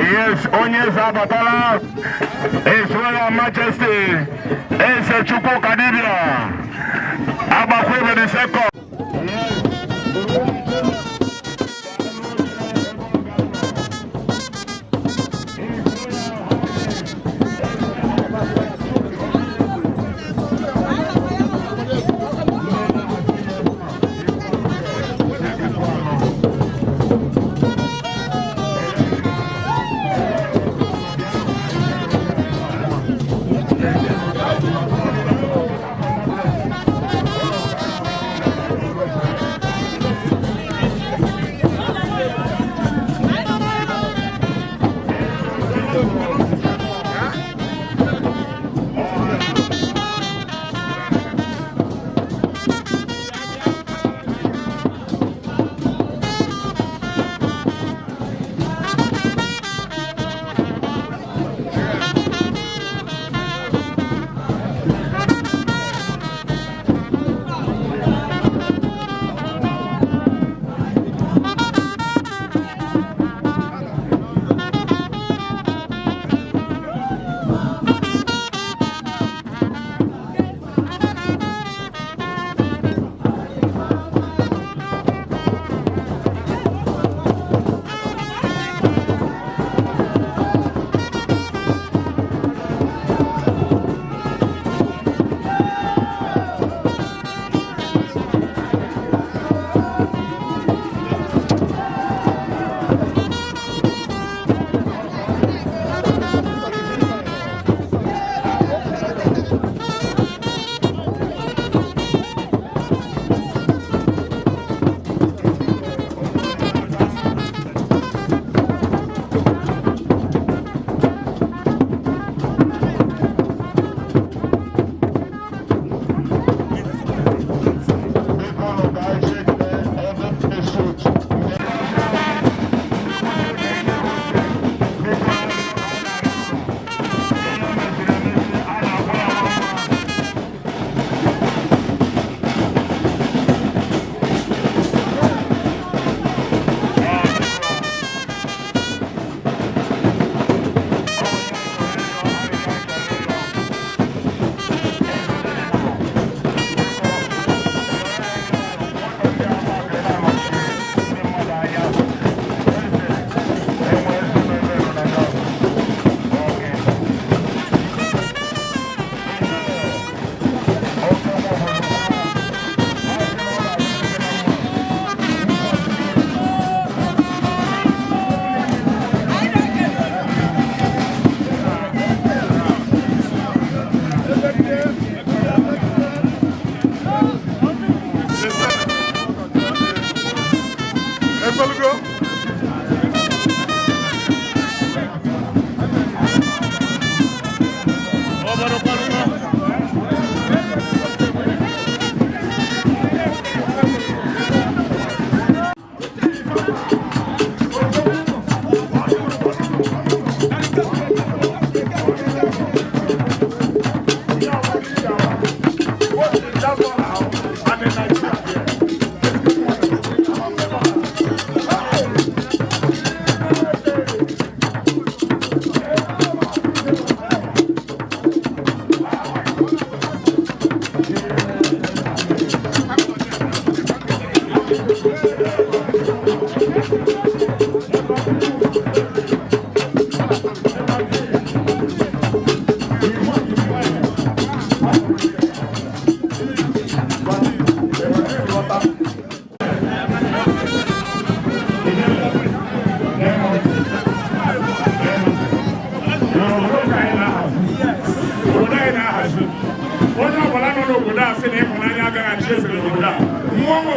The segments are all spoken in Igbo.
Yes, Onyes Abatala, His Royal Majesty, Ese Chukwu Kadibia, Agbakwuruibe the second.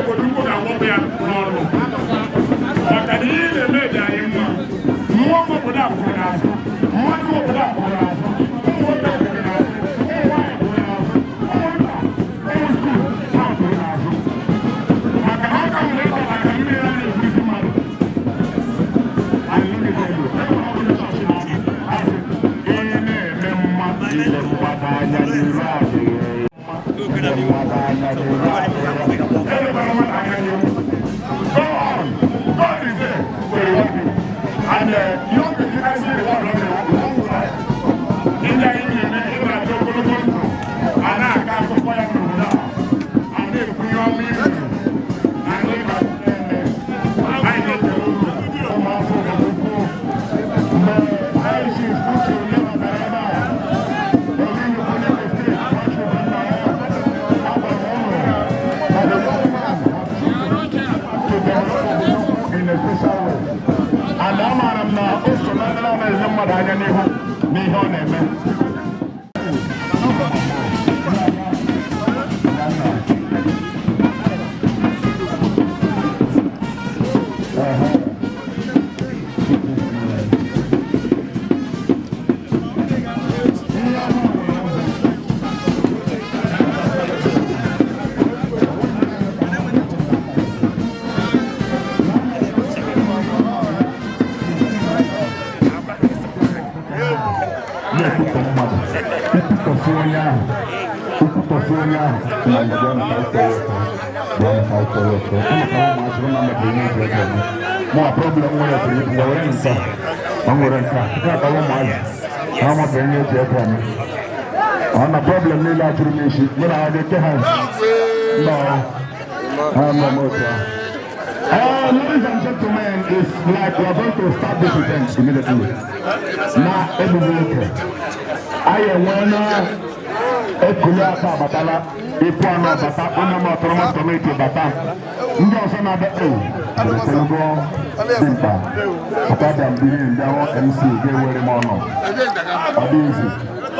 Obodoukwu ga-awọpụ ya n'ọrụ maka na ihe na-eme dị anyị mma. Mmụọ obodo a pụrụ n'azụ, mmadụ obodo a pụrụ n'azụ, ụmụ nwoke pụrụ n'azụ, ụmụ nwaanyị pụrụ n'azụ, ụmụ nta, ụmụ skul ha pụrụ n'azụ maka na aka nwere ịkọ maka mmiri a na-ebuzi mmadụ. Anyị na-eme ego ebe ọ bụla chọọchị na-asị ihe na-eme mmadụ ile mmadụ anya n'iru adịghị and young people I see the one of them in the evening in the Obodoukwu and I got to fire from now and they bring on me and they got I need to come out for the book but I see good to live forever but then you put in the street much of them in a special way and I'm not also not anya n'ihu n'ihe ọ na-eme. More problem with it, the rent. I'm going to problem with that relation. When I get the hands. No, I'm not motor. Ladies and gentlemen, it's like we are going to start this event immediately. Now, every I am one. Ekuliaka batala ipuano bata unama autonomous community bata ndị ọzọ na-abịa esenugo dimkpa ọkada mbiri ndị ahụ MC ga-ewere m ọnụ ọ dị izi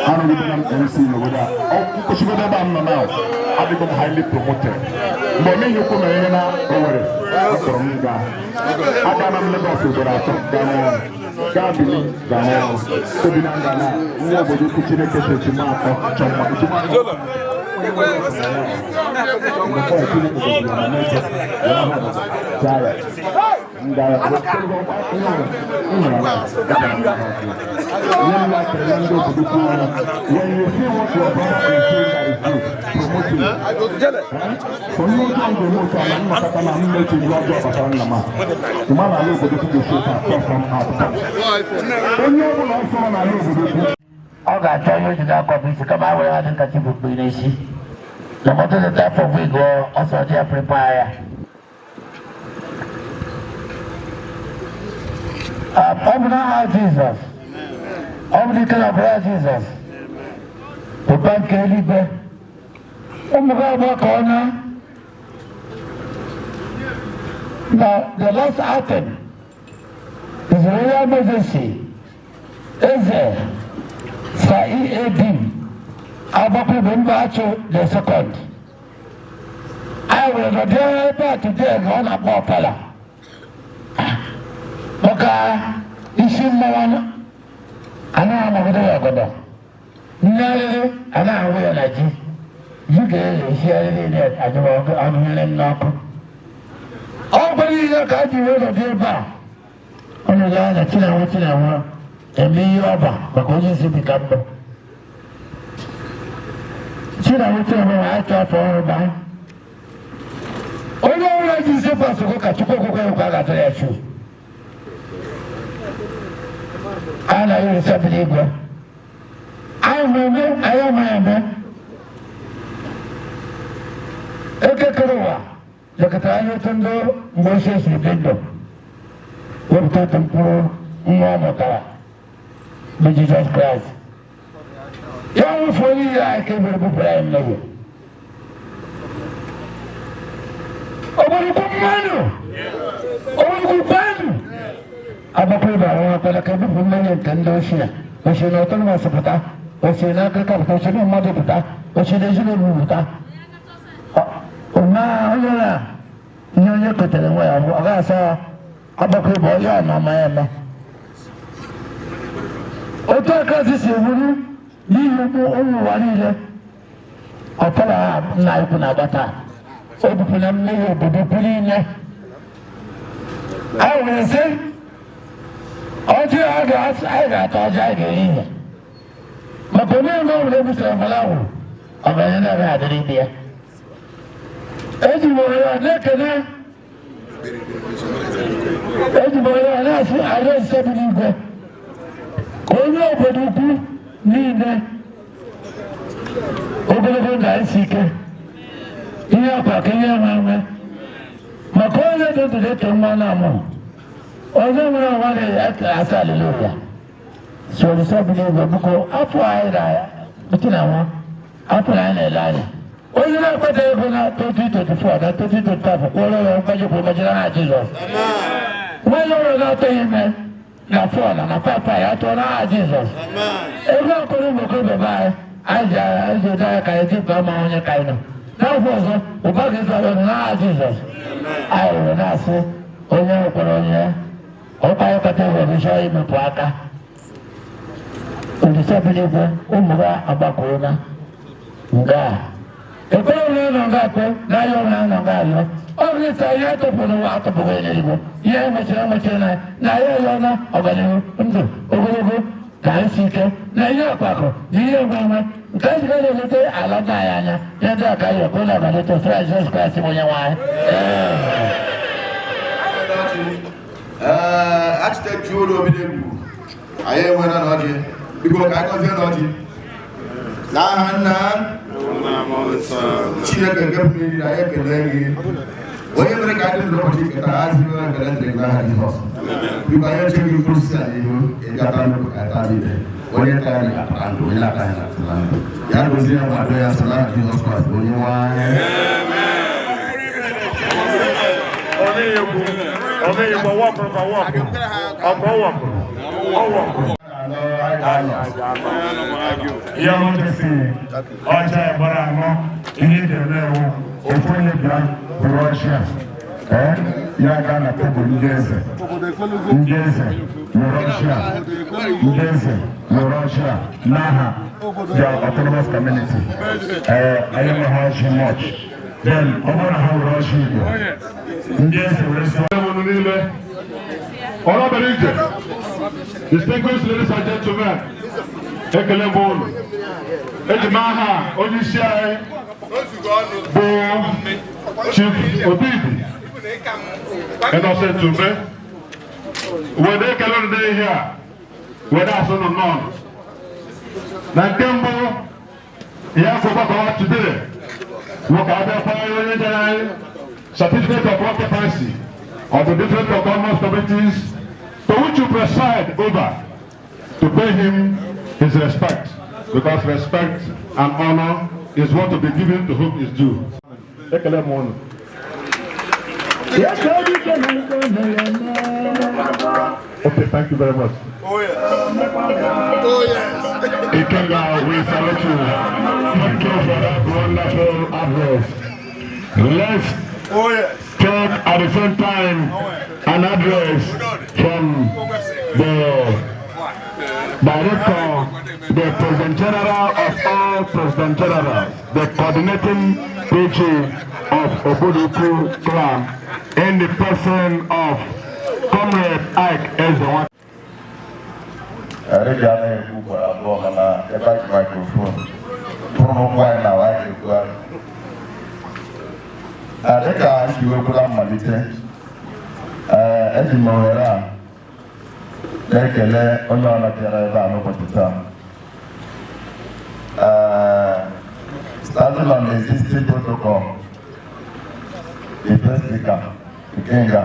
anụgidela m MC n'obodo a nkwụchigodo ebe a m nọ na adịgo m highly promoted mgbe ọ meghị okwu mere ihe na Owerri akpọrọ m ga agana m Lagos ugboro atọ gaa n'ọrụ Gabini Gano, Sobinangana, Obodoukwu Chineke Chimako, Choma, Chimako. I got to you to that copy. Come out where I think I keep being easy. No matter the type of wig or also they prepare. Open our Jesus. Open the kind of prayer Jesus. The bank can live. Oh my God, my corner. Now, the last item is a real emergency. Is there? Ime-Obi, Agbakwuruibe Mbachu the second. I will not do it today on a popular. Okay, is in one. I know I'm over there. No, I know where I do. You get here that I don't know. I'm willing knock. Oh, but you got you rid of your bar. On the line, I tell you what I want. Ime-Obi, because you see the camera. See that we tell her I thought for her by. Oh, no, I just say, Pastor, go catch you, go to your shoe. I know you're somebody, bro. I remember, I am my man. Ekekerewa, Zakataya Tondo, Moses Ribindo, Webtampur, Mwamota, with Jesus Christ. Young for you, I came to the prime level. Obodoukwu, Agbakwuruibe para que no me entienda, o si no tengo más puta, o si no que capta, o si no más puta, o si no es una puta. Una, no que tenemos ahora, Agbakwuruibe ya no me ama. Otra cosa es seguro, ni un walile, o para una bata. Obupuna mmehe Obodoukwu niile. I will say, ọjọ́ a ga-atọ ọjọ́ a ga-eri ihe. Maka onye ọrụ ọbụla ebusara ọbụla ahụ, ọbụla na-abịa adịrị ibe ya. Eji m ohere na-ekene, eji m ohere na-asị arịa ise bi n'igwe. Onye Obodoukwu niile, ogologo na isi ike. Ihe akwa ka ihe nwe maka onye dị eto nwa na-amụ onye nwere ọnwa na-asa aleluya sorisa bi n'igwe bụkọ afọ anyị na nwa afọ anyị na-ele anya onye na-ekweta ego na 2024 na 2025 kwụrụ ya mgbajikwa mejira na Jizọs nwanyị ọrụ na-atọghị ime na fọna na papa ya tụọ na Jizọs ego akụrụ ụmụokorobịa be anyị ji ede anya ka anyị dịba ma onye ka anyị nọ n'afọ ọzọ ụba ga-ezara na Jizọs anyị were na-asị onye nwekwara onye ọkwa ịkọta ego chọọ imepụ aka Olisabinigwe ụmụ ha agbakwuola nga ekpere onye nọ nga akwe na ahịa ọrụ nọ nga alọ ọ bụ ịta ihe atọpụrụ ụwa atọpụrụ enyerigbo ihe emechiri na ya ọlọna ọganihu ndụ ogologo ka isi ike na ihe ọkpakọ na ihe enwe nke a jiga na-elete ala nna anyị anya ya ndị aka ya ekwe na abalịta osira Jizọs Kraịst bụ onye nwanyị. Architect Obodoukwu anyị enwere n'ọjị biko ka anyị gọzie n'ọjị n'aha Nna Chineke nke bụ mmiri anyị ekele gị onye mere ka anyị dị n'ụbọchị nketa ha ziri na nkele ndịrị n'aha Jizọs biko anyị eche gị mkpụrụ osisi a n'ihu ịgata nnukwu ka ata niile onye ka anyị apụta ndụ onye aka anyị na-atụla ndụ ya gozie ya nkwado ya sị n'aha Jizọs Kraịst onye nwanyị. Ya Majesty, ọcha ịgbara anọ ihe ga-emewu ofu onye bịa bụ Russia ya gaa na tebụl ndị eze na Russia n'aha the autonomous community anyị enweghị ọchị much then ọ bụrụ na ha nwere ọchị Igbo ndị eze were sụọ niile ọrụ ije distinguished ladies and gentlemen ekele m unu eji m aha onye isi anyị bụ Chief Obidi Innocent Ume were ekele unu n'ihe a were asụ unu nọ na nke mbụ ya kwụkwakọwa today nwoke abịakwara onye jere anyị certificate of occupancy of the different autonomous committees to which you preside over to pay him his respect, because respect and honor is what to be given to whom is due. Okay, thank you very much. Oh yes. Oh yes. Ikenga, we salute you. Thank you for that wonderful address. Let's take at the same time an address from the director, the President General of all President Generals, the coordinating PG of Obodoukwu clan, in the person of Comrade Ike Ezewan. Dịka anyị wekwala mmalite eji m ohere a na-ekele onye ọla bịara ebe a n'ụbọchị taa. Starting on the existing protocol the first speaker nke nga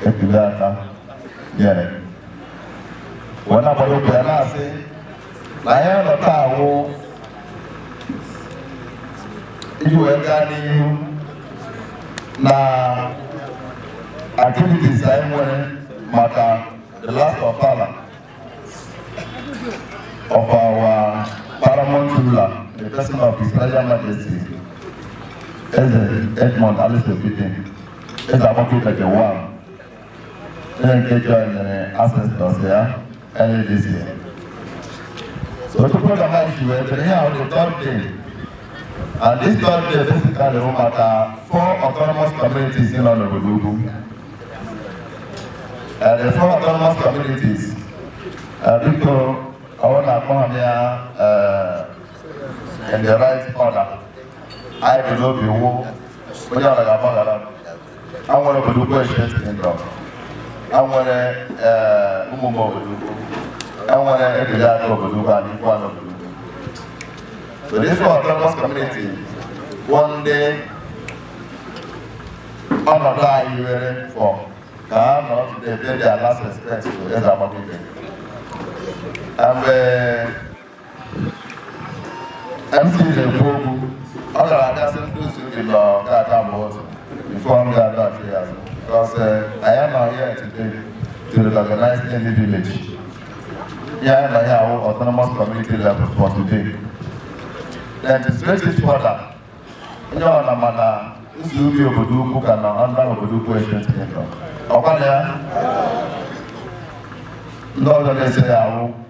ekele aka nyere wee na-agbado okwu ya na-asị na ya nọ taa wụ iji wee gaa n'ihu na activities anyị nwere maka the last of Allah of our paramount ruler, the person of His Royal Majesty, Edmond Alice Obidin, Agbakwuruibe one, and joined the ancestors there early this year. So to put the issue, we're here on the third day, and this third day basically we have 4 autonomous communities in Obodoukwu. The 4 autonomous communities, because I want to come here in the right order. I will not be who. I want to do questions in God. I want to Obodoukwu. I want to educate Obodoukwu and equal Obodoukwu. So this 4 autonomous community, one day, another day for. Not they pay their last respect to Agbakwuruibe. And MC Ukwu, all of us are those who will not before we are not here. Because I am not here today to recognize any village. Here I am here autonomous community level for today. Then to stretch it further, you know, Obodoukwu can under Obodoukwu Ancient Kingdom. Okanya, Lord, they say, I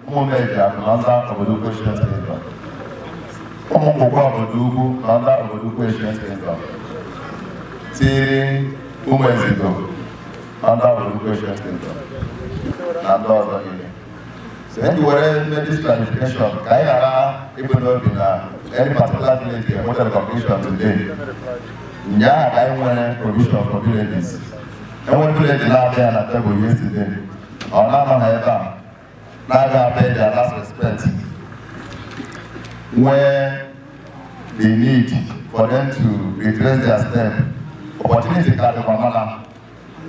will make it under Obodoukwu Ancient Kingdom. Obodoukwu under Obodoukwu Ancient Kingdom. Tiri Umezigo under Obodoukwu Ancient Kingdom. And Lord, so anywhere made this clarification, Kayara, even though in any particular village, a model conclusion today. Yeah, I want a provision for villages. I want village now there and at table yesterday. Or now however, now they pay their last respect. Where they need for them to retrace their step. Opportunity card of Amana.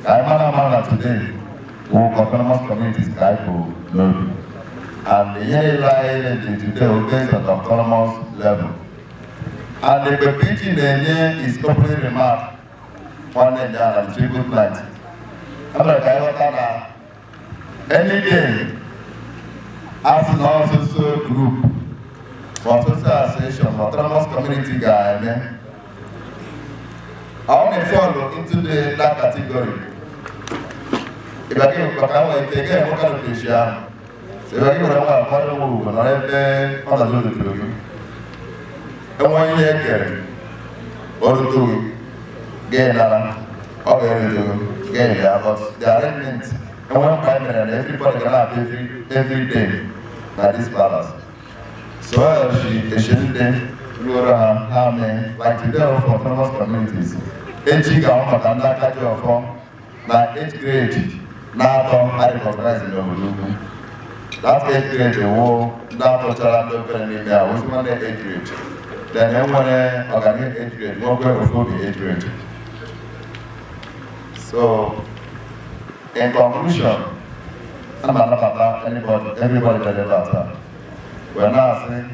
Amana today, who autonomous communities guide for no. And the year lie today will based on the autonomous level. And the preaching is properly remarked one day and tribute night. Any day, as an also group for social association, autonomous community guy, I want to follow into that category. If I give a again, what kind of fish? So if I give a follow move, and I have on the load. And one year carry, all the two, gain all the gain but the arrangement, and one primary, and everybody can have every day at this palace. So she shouldn't like today of autonomous communities. 8th grade, now I recognize in Obodoukwu. That 8th grade, the war, now cultural development, was one 8th grade. Then everyone organize 8th grade, more going to be 8th grade. So, in conclusion, I'm not about everybody that we're not saying,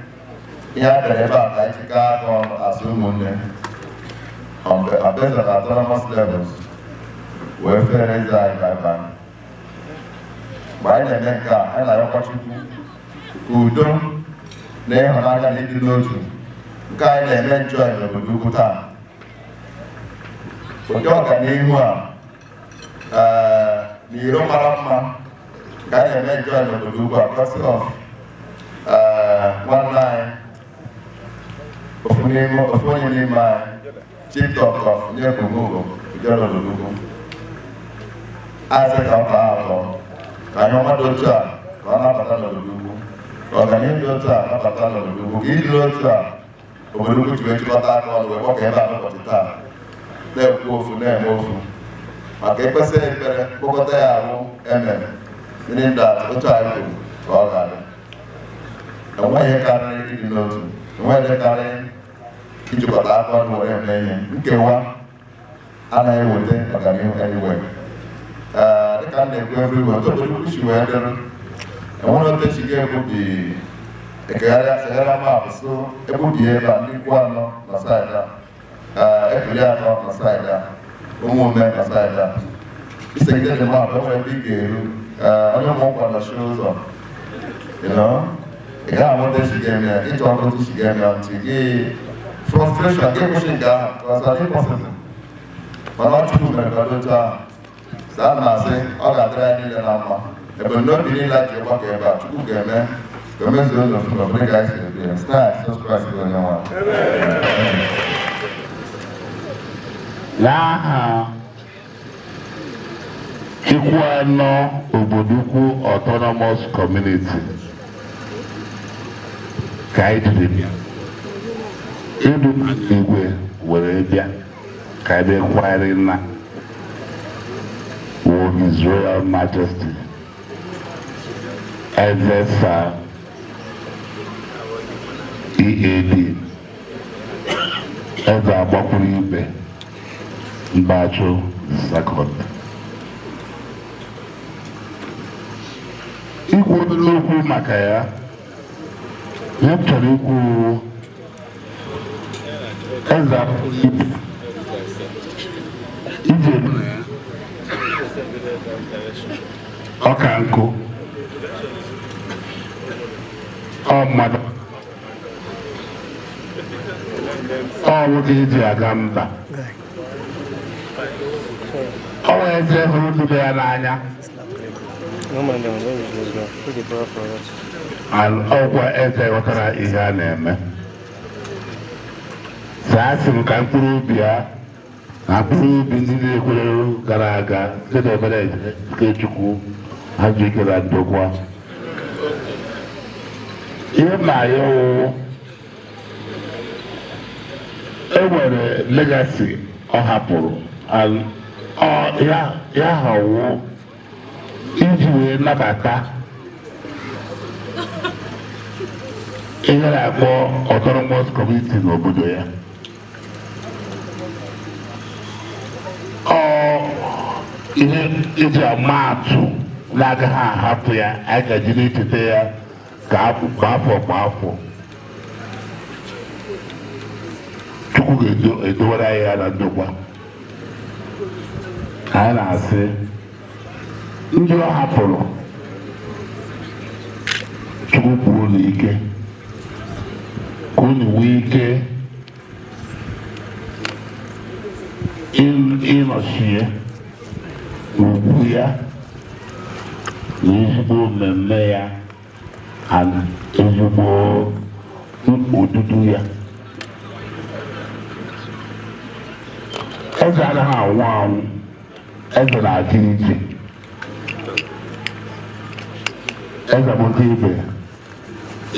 yeah, the about like God on Asumune on the base of autonomous levels, welfare is by ban. By the neck, and I watch you don't name another little note. Guy and enjoy the Obodoukwu town. For your name, the Roma guy and enjoy the Obodoukwu because of one line of my chief doctor, Nyekungu, Obodoukwu. I said, I know my daughter, Obodoukwu. Obodoukwu. Obodoukwu to make that all the work ever got it out. They go for them also. I keep saying, Bogota, meaning that what I do, all that. And when you carry it, you know, when they carry it, you got that one, okay, one. anaghị eweta ọganihu anywhere. Dịka m na-ekwu everywhere, Obodoukwu si wee dịrị enwere otu esi ga-egbubi ekegharịa segharịa maapụ so egbubie ebe a ndị ikwu anọ na saịdị a ekuli atọ na saịdị a ụmụnne na saịdị a isegide dị maapụ enwere ebe ị ga-eru onye ụmụ nkwa nọchi ụzọ ị gaghị amụta esi ga-eme ya ịchọ ọkụtụ si ga-eme ya ntị gị frustration gị kwụsị nke ahụ ọzọ dị pọsịtị mana ọ chukwu mere ka ọ dị otu ahụ saa na-asị ọ ga-adịrị anyị niile na mma ebumnobi niile ji gbakọ ebe a chukwu ga-eme ka o mezuo ụlọ fụlọ bụrụ ka anyị si ebi ya site na Jizọs Kraịst bụ onye nwa. N'aha Ikwu anọ Obodoukwu Autonomous Community ka anyị jiri bịa ịdụ igwe were bịa ka ebe kwanyere nna with His Royal Majesty Eze Sir Ime-Obi Eze Agbakwuruibe Mbachu II. Ikwu okwu maka ya m chọrọ ikwu Eze Agbakwuruibe ije ọka nkụ ọ mmadụ ọ nwoke eji aga mba ọ wee eze hụrụ ndụbe ya n'anya ọgwa eze ghọtara ihe a na-eme saa sị m ka mkpụrụ obi ya na mkpụrụ obi ndị na-ekwere gara aga site n'ebere nke Chukwu ha ji ike na ndokwa ihe na-aya enwere legasi ọ hapụrụ ya hawo iji wee nabata ihe na-akpọ autonomous community n'obodo ya. Ihe eji amaatụ na-agaghị ahapụ ya a ga-eji na-echeta ya ka afọ kwa afọ Chukwu ga-edowere anyị ya na ndokwa. Anyị na-asị ndị ọ hapụrụ Chukwu kwuo unu ike ka unu nwee ike ịnọchie ugwu ya na ezigbo mmemme ya na ezigbo odudu ya. Eze anaghị anwụ anwụ, eze na-adị ije. Eze bụ ndị ibe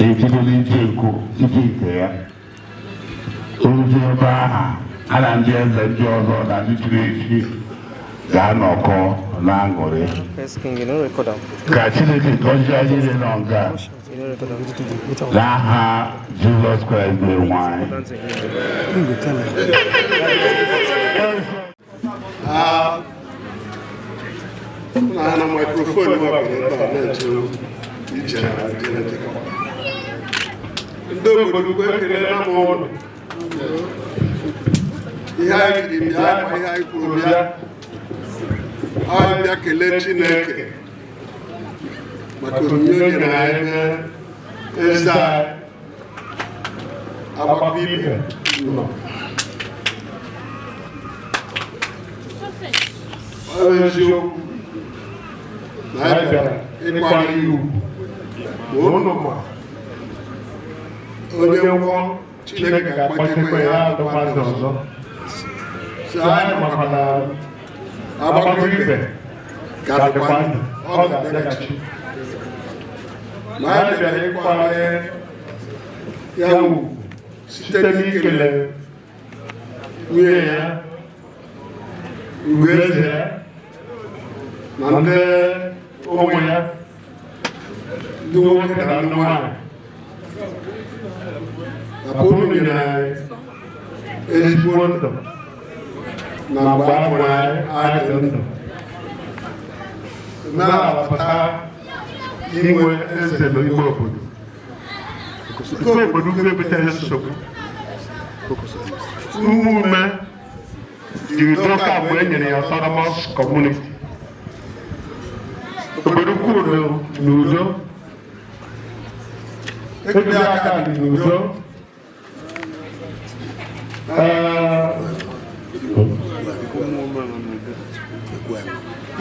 ebidola ije nke ya ozi ebe aha a na ndị eze ndị ọzọ na ndị chiri echi ga-anọkọ na-aṅụrị ka Chineke gọzie anyị niile nọ nga n'aha Jizọs Kraịst bụ nwa anyị. na microphone ndị Obodoukwu ekelela m ụlọ ihe anyị jiri bịa ma ihe anyị kwuru bịa anyị bịa kelee Chineke maka onyinye o nyere anyị eze Agbakwuruibe nọ. Ọ bụ eziokwu na anyị bịara ịkwanye iwu ma unu ma onye nwụọ Chineke ga-akpọtekwa ya alụmdị ọzọ. So anyị makwa na Agbakwuruibe ga-adịkwa ndụ, ọ ga-abịaghachi. Ma anyị bịara ịkwanye ya ugwu site n'ikele nwunye ya, ugwueze ya na ndị ụmụ ya, ndị nwoke na ndị nwanyị. Unu nyere anyị ezigbo ndụ na mgbe a mụrụ anyị dị ndụ na-abata inwe eze n'ime obodo nke obodo ukwu ebuteghị nsogbu ume jiri dọka mgbe e nyere ya autonomous community Obodoukwu n'udo ekpere aka dị n'udo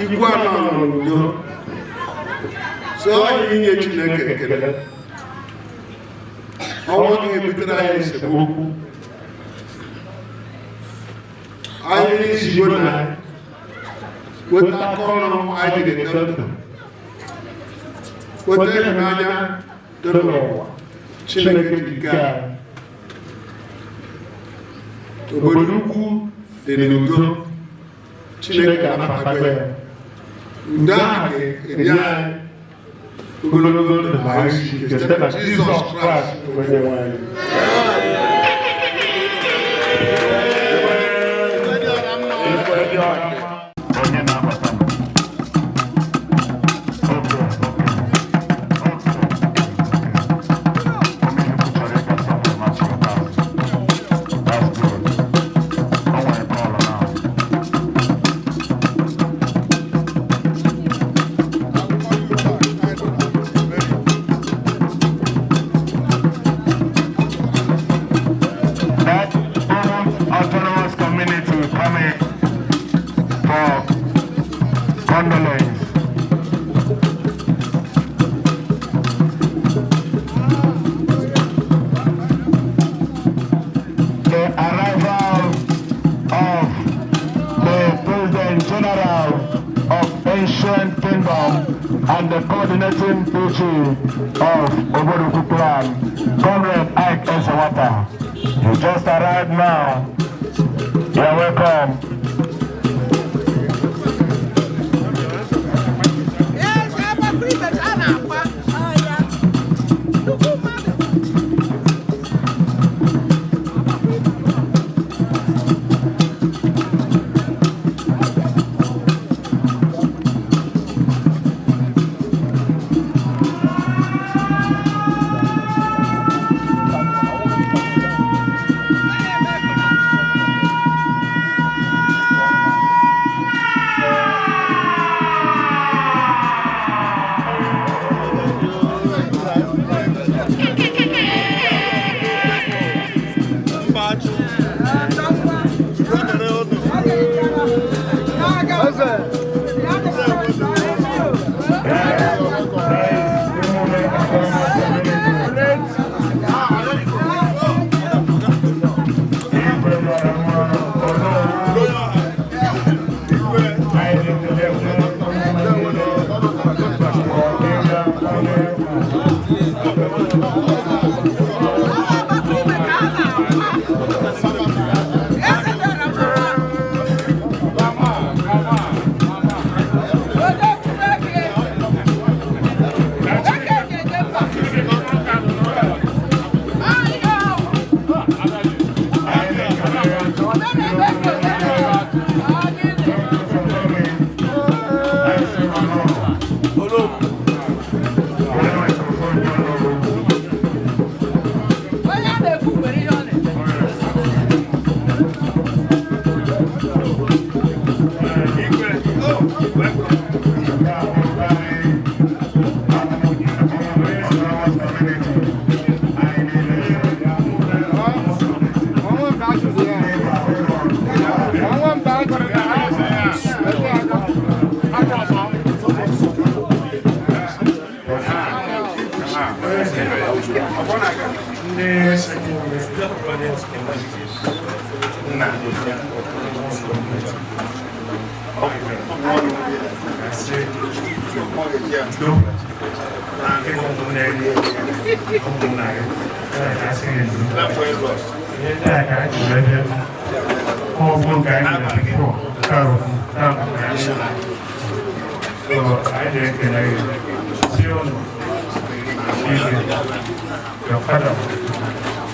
ikwu anọ n'udo so anyị inye Chineke ekele ọnwụ ga-ebutere anyị esemokwu anyị n'izigbo na weta aka ọrụ anyị ga-eto ndụ weta ịhụnanya dị n'ụwa Chineke ji ike anyị Obodoukwu dị n'udo Chineke anabatago ya udo ahụ ga-enye anyị ogologo ndụ na ahụ isi ike site na Jizọs Kraịst onye nwe anyị. And the coordinating PG of Obodoukwu clan, Comrade Ike Esewata. You just arrived now. You are welcome. Yes, Agbakwuruibe ana-akwa.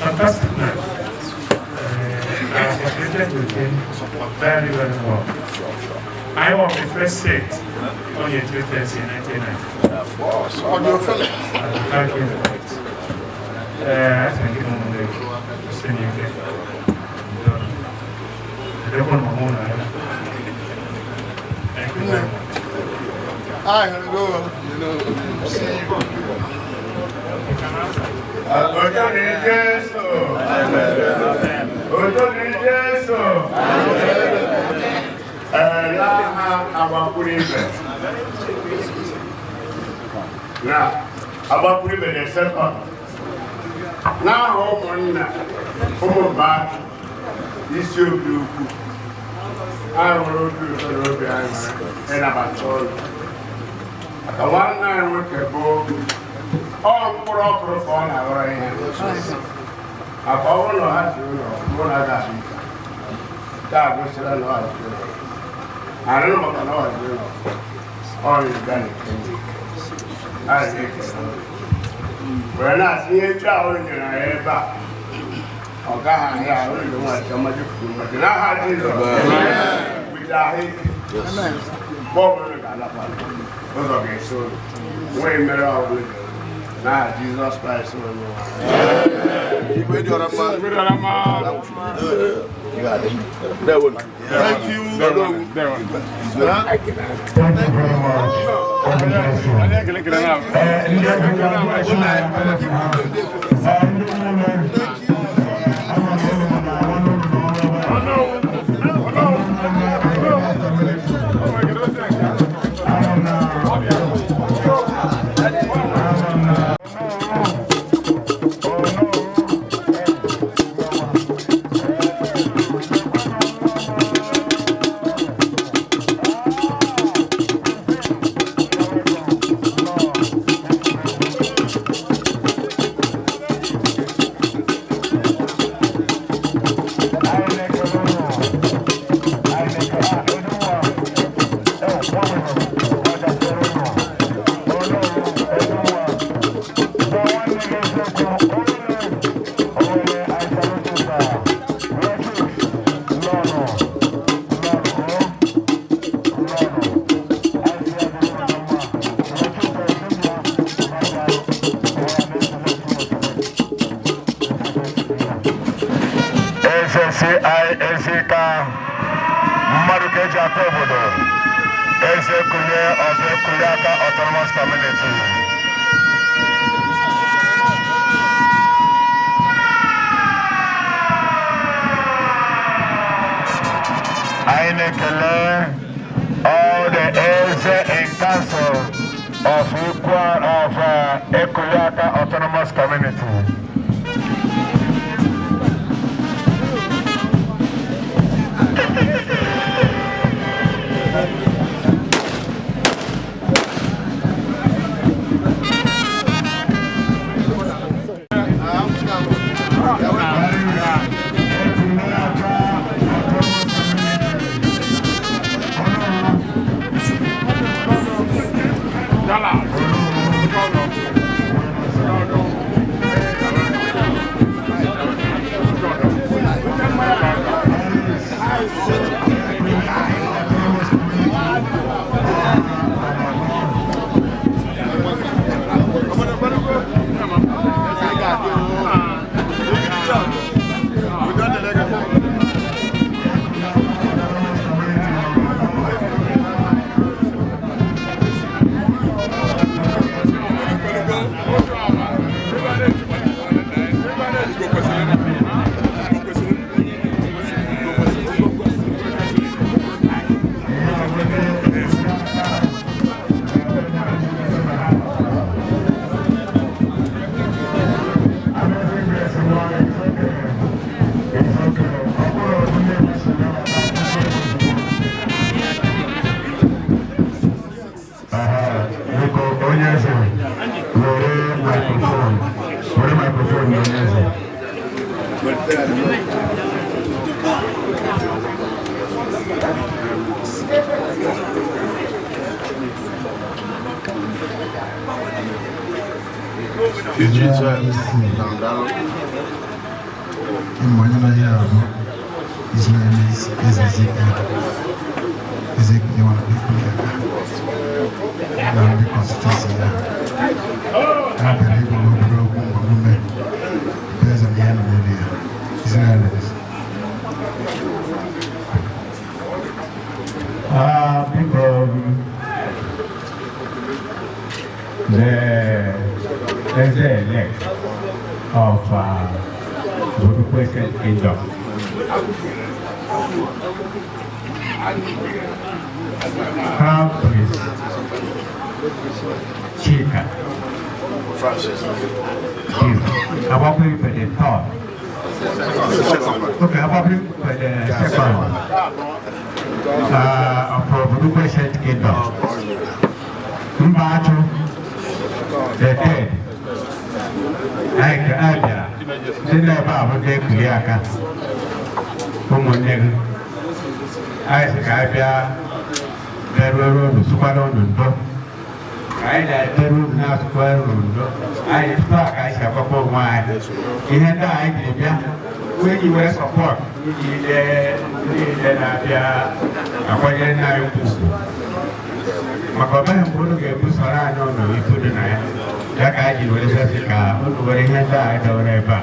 Fantastic night. associated with him very, very well. I won my first set on your 330 in 1990. On your fellow. Thank you for it. Thank you for the senior game. Thank you very much. I had to go, you know, see you. Now, Agbakwuruibe the second. Now, Mbachu, Ime-Obi, I will do the and about all. The one night with the book, all proper phone our hands. I found no hat, you know, one of that. That was a lot. I don't know what I know, you know. All is done. I think it. When I see a child in your head back, oh, God, I don't want so much food, but I had it with our head. Bob, okay, so way better now Jesus Christ. Thank you. Thank you very Autonomous Community. All the Eze in Council of Ukwu of Ekuliaka Autonomous Community. His name is Ezekiel. Ezekiel, you want to be clear. Now the constituency. I believe in Obodoukwu movement. There's a man over there. His name is. People, there's a elect of Obodoukwu Kingdom. Crown Prince Chika. Agbakwuruibe for the third. Okay, Agbakwuruibe for the second. Of Obodoukwu Kingdom. Mbachu the third. Ike Abia. Ndị ebe a bụ ndị ekuli aka. Ụmụnne gị. Anyị sị ka anyị bịa beruru unu sụkwara unu ndo. Anyị na-eberu unu na-asụkwara unu ndo. Anyị tụtụ a ka anyị si agbakọ onwe anyị. Ihe ndị anyị jiri bịa iji were sọpọt iji niile na-abịa akwanyere nna anyị ukwu. Maka ọ bụghị mgbe unu ga-ebusoro anyị ụlọ ibu dị na ya. Ya ka anyị jiri were sasị ka unu were ihe ndị anyị dọwere ebe a.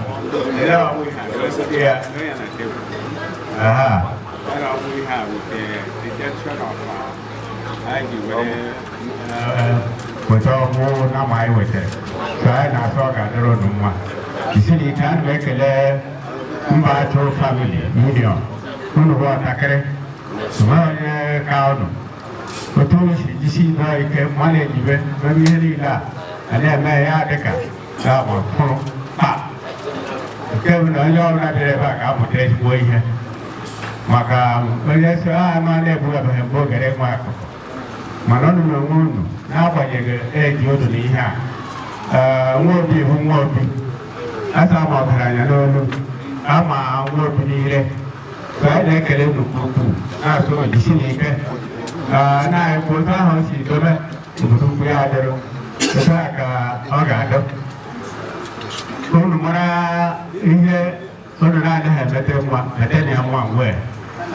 Aha. We have with the rejection of weta ọgwụ na-amaghị wetara so anyị na-asọ ọ ga-adịrị unu mma isi na ike a na-ekele Mbachu family union unu bụ ọtakịrị onwe onye ka unu otu unu si jisi nọọ ike mmadụ ejibe mebe ihe niile a na-eme ya dịka ga-agbapụrụ kpa nke bụ na onye ọbụla bịara ebe a ga-amụta ezigbo ihe maka onye so ma na-ebugabeghị mgbe ogere nwa akụ mana ọnụ na onwe unu n'agbanyeghị eji odu na ihe a nwa obi bụ nwa obi asa ma ọgaranya n'olu ama nwa obi niile ka anyị na-ekele unu ukwuu na-asụ ojisi n'ike na-ekwu otu ahụ o si dobe Obodoukwu ya adịrụ otu a ka ọ ga-adọ unu mara ihe unu na-adịghị emete nwa mete na ya nwa mgbe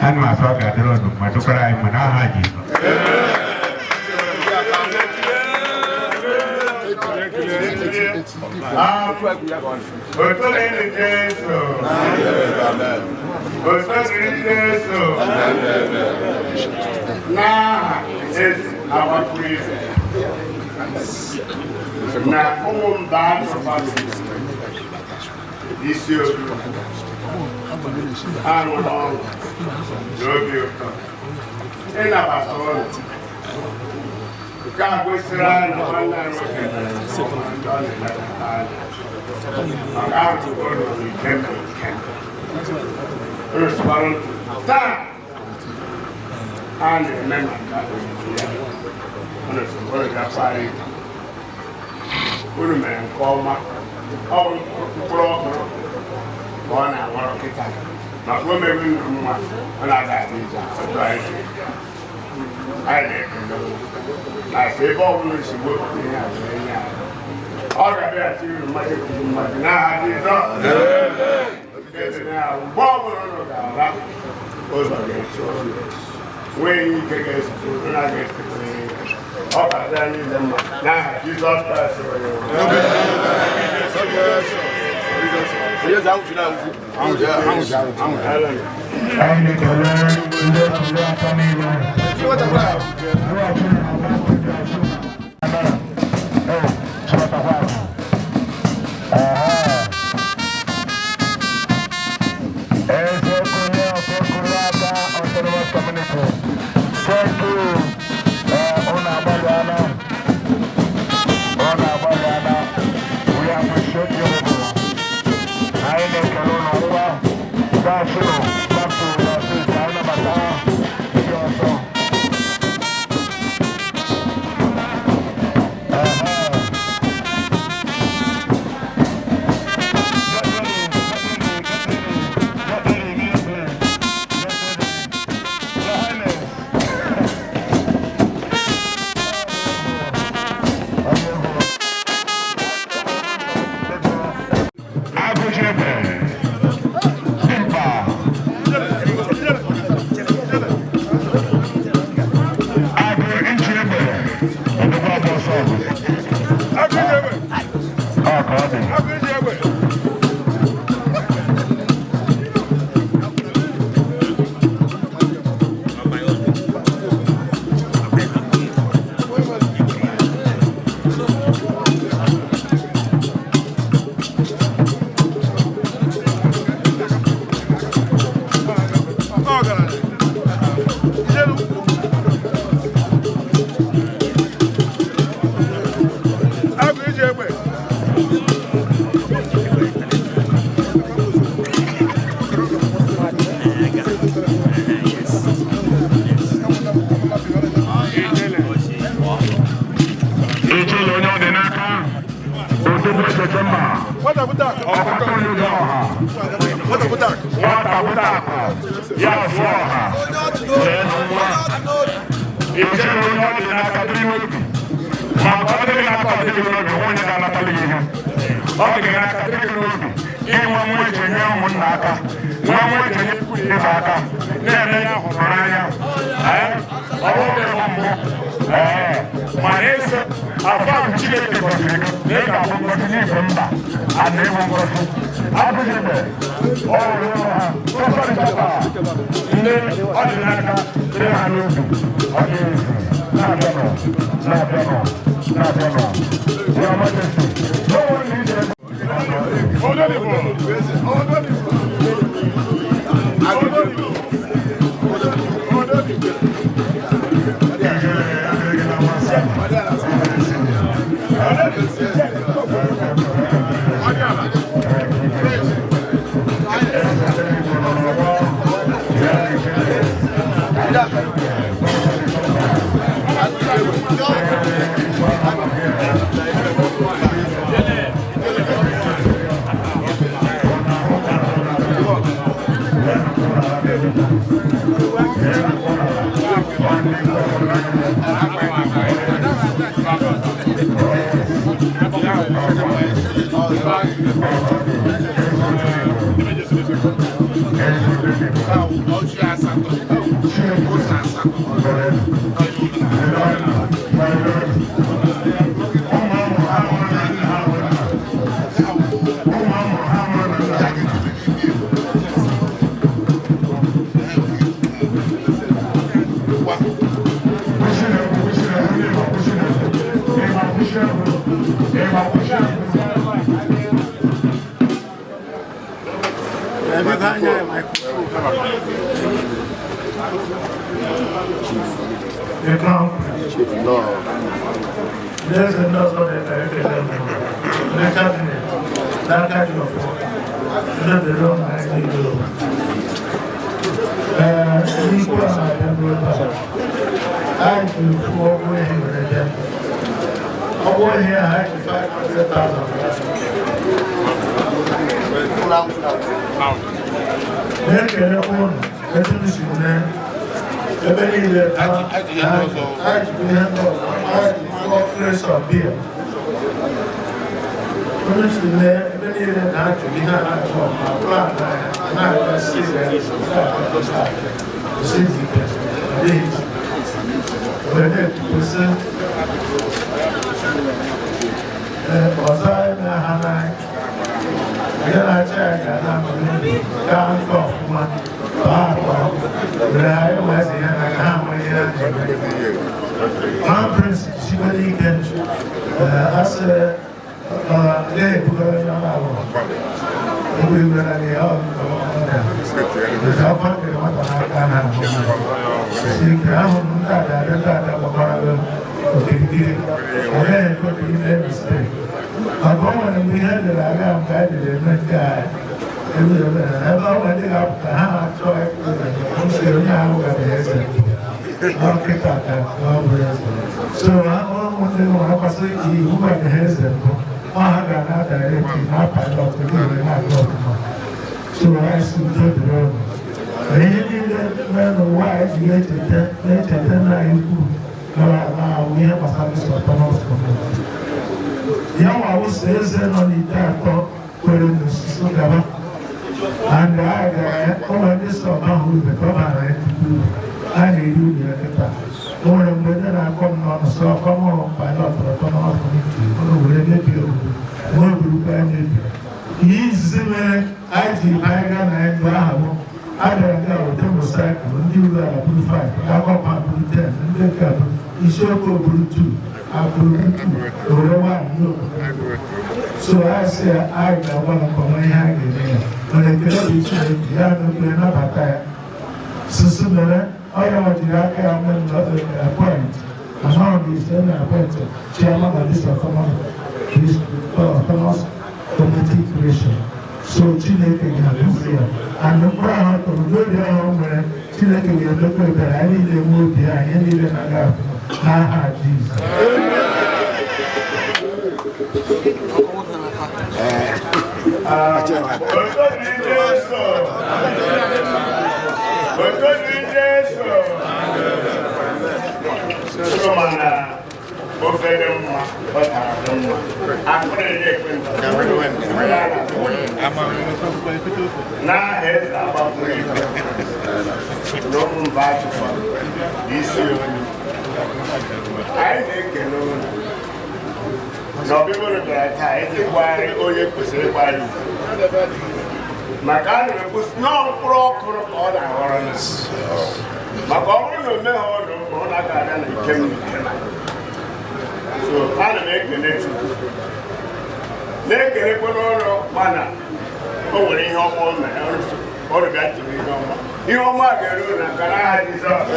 ana m asọ ọ ga-adịrị unu ma dụkwara anyị ma n'aha Jizọs. N'aha eze Agbakwuruibe na ụmụ Mbachu isi obi aṅụrụ ọṅụ n'obi ụtọ ịnabata ụlọ nke a gosiri anyị na nwanne anyị nwoke ndị ọ na-elekọta anya maka ahụ ụlọ ike bụ ike rụsịkwara taa a na-eme maka ya ụlọ gakwara ike unu mere nke ọma ọ bụ mkpụrụ ọhụrụ ka ọ na-agbara kịta maka o mewe ndụ nwa ọ na-aga adị ije otu anyị na-ekele na ebe ọ bụla si wepụta ihe a wee nye anyị ọ ga-abịaghachi uru mmadụ kwuru mmadụ n'aha Jizọs mgbe ọ bụla ụlọ ga-ala ụzọ ga-eche ụlọ nwee ike ga-esite ụlọ na-ga-esite ọ ga-adị anyị ile mma n'aha Jizọs Kraịst onye So I say I don't want to come here. When I get up, I don't know. So I am appoint. And now he's then appointed chairman of this autonomous community creation. So Chineke ga-adụzi and mkpụrụ ahụ tụrụ n'obi ahụ nwere Chineke ga-edokwa ebere anyị niile nwe obi anyị niile na-aga n'aha Jizọs. Mbachu Ime-Obi. I think no people look at it. Oye Kusiri. Makani was no proper order. Makoni no so I make the next make a mana. Oh, when he home on or got to be normal. You are my girl, and can I deserve?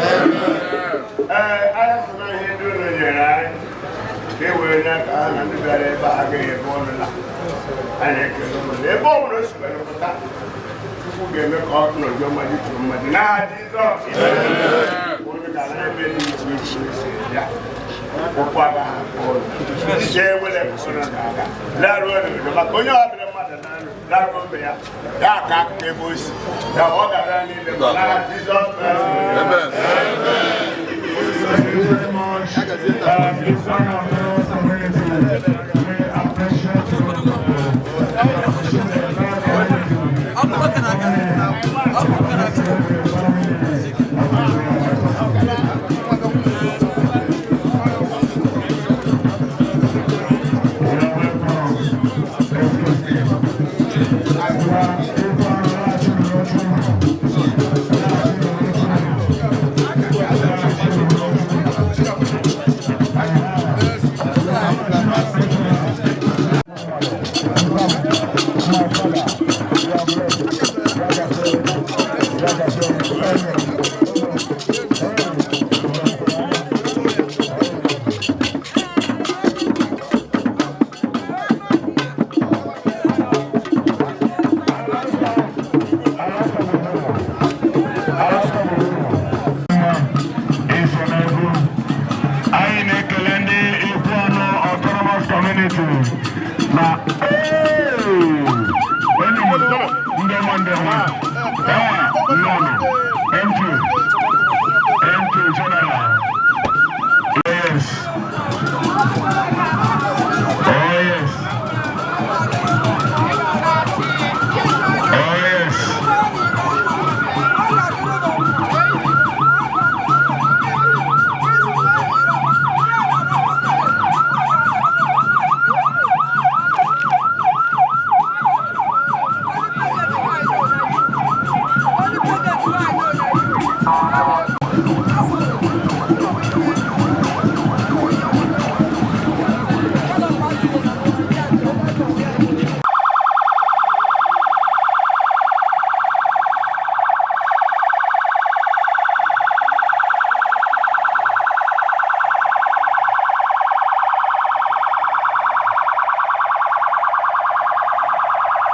I have to know him doing it. They were not under the bag of and they bonus when that. Who gave a cotton of your money to Madina? Share with them. That one, when you have the mother, that one, that can't be bush. That one, that I need them. Thank you very much. It's one of those communities. We appreciate you.